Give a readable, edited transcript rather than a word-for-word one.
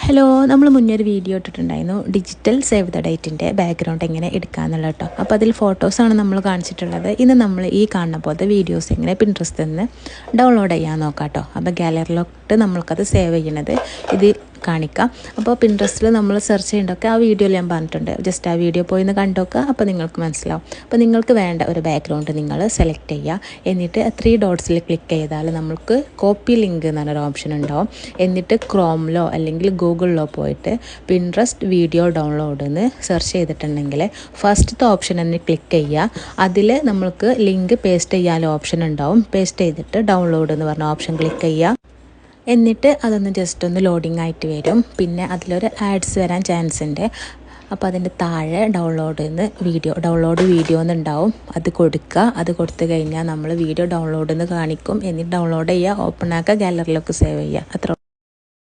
Hello, നമ്മൾ മുന്നേ ഒരു വീഡിയോ ഇട്ടിട്ടുണ്ടായിരുന്നു ഡിജിറ്റൽ സേവ് ദ ഡേറ്റിൻ്റെ ബാക്ക്ഗ്രൗണ്ട് എങ്ങനെ എടുക്കാമെന്നുള്ള കേട്ടോ. അപ്പോൾ അതിൽ ഫോട്ടോസാണ് നമ്മൾ കാണിച്ചിട്ടുള്ളത്. ഇന്ന് നമ്മൾ ഈ കാണുന്ന പോലത്തെ വീഡിയോസ് എങ്ങനെ പിൻട്രസ്റ്റിൽ നിന്ന് ഡൗൺലോഡ് ചെയ്യാൻ നോക്കാം കേട്ടോ. അപ്പോൾ ഗാലറിയിലോട്ട് നമ്മൾക്കത് സേവ് ചെയ്യണത് ഇത് കാണിക്കാം. അപ്പോൾ പിൻട്രസ്റ്റിൽ നമ്മൾ സെർച്ച് ചെയ്യേണ്ടതൊക്കെ ആ വീഡിയോയിൽ ഞാൻ പറഞ്ഞിട്ടുണ്ട്. ജസ്റ്റ് ആ വീഡിയോ പോയി ഒന്ന് കണ്ടോക്കുക, അപ്പോൾ നിങ്ങൾക്ക് മനസ്സിലാവും. അപ്പോൾ നിങ്ങൾക്ക് വേണ്ട ഒരു ബാക്ക്ഗ്രൗണ്ട് നിങ്ങൾ സെലക്ട് ചെയ്യുക. എന്നിട്ട് 3 ഡോട്ട്സിൽ ക്ലിക്ക് ചെയ്താൽ നമുക്ക് കോപ്പി ലിങ്ക് എന്ന് പറഞ്ഞൊരു ഓപ്ഷൻ ഉണ്ടാവും. എന്നിട്ട് ക്രോമിലോ അല്ലെങ്കിൽ ഗൂഗിളിലോ പോയിട്ട് പിൻട്രസ്റ്റ് വീഡിയോ ഡൗൺലോഡ് എന്ന് സെർച്ച് ചെയ്തിട്ടുണ്ടെങ്കിൽ ഫസ്റ്റത്തെ ഓപ്ഷൻ തന്നെ ക്ലിക്ക് ചെയ്യുക. അതിൽ നമ്മൾക്ക് ലിങ്ക് പേസ്റ്റ് ചെയ്യാനുള്ള ഓപ്ഷൻ ഉണ്ടാവും. പേസ്റ്റ് ചെയ്തിട്ട് ഡൗൺലോഡ് എന്ന് പറഞ്ഞ ഓപ്ഷൻ ക്ലിക്ക് ചെയ്യുക. എന്നിട്ട് അതൊന്ന് ജസ്റ്റ് ഒന്ന് ലോഡിങ് ആയിട്ട് വരും. പിന്നെ അതിലൊരു ആഡ്സ് വരാൻ ചാൻസ് ഉണ്ട്. അപ്പോൾ അതിൻ്റെ താഴെ ഡൗൺലോഡ് വീഡിയോ എന്നുണ്ടാവും. അത് കൊടുക്കുക. അത് കൊടുത്തു കഴിഞ്ഞാൽ നമ്മൾ വീഡിയോ ഡൗൺലോഡ് എന്ന് കാണിക്കും. എന്നിട്ട് ഡൗൺലോഡ് ചെയ്യുക, ഓപ്പൺ ആക്കുക, ഗാലറിയിലൊക്കെ സേവ് ചെയ്യുക. അത്ര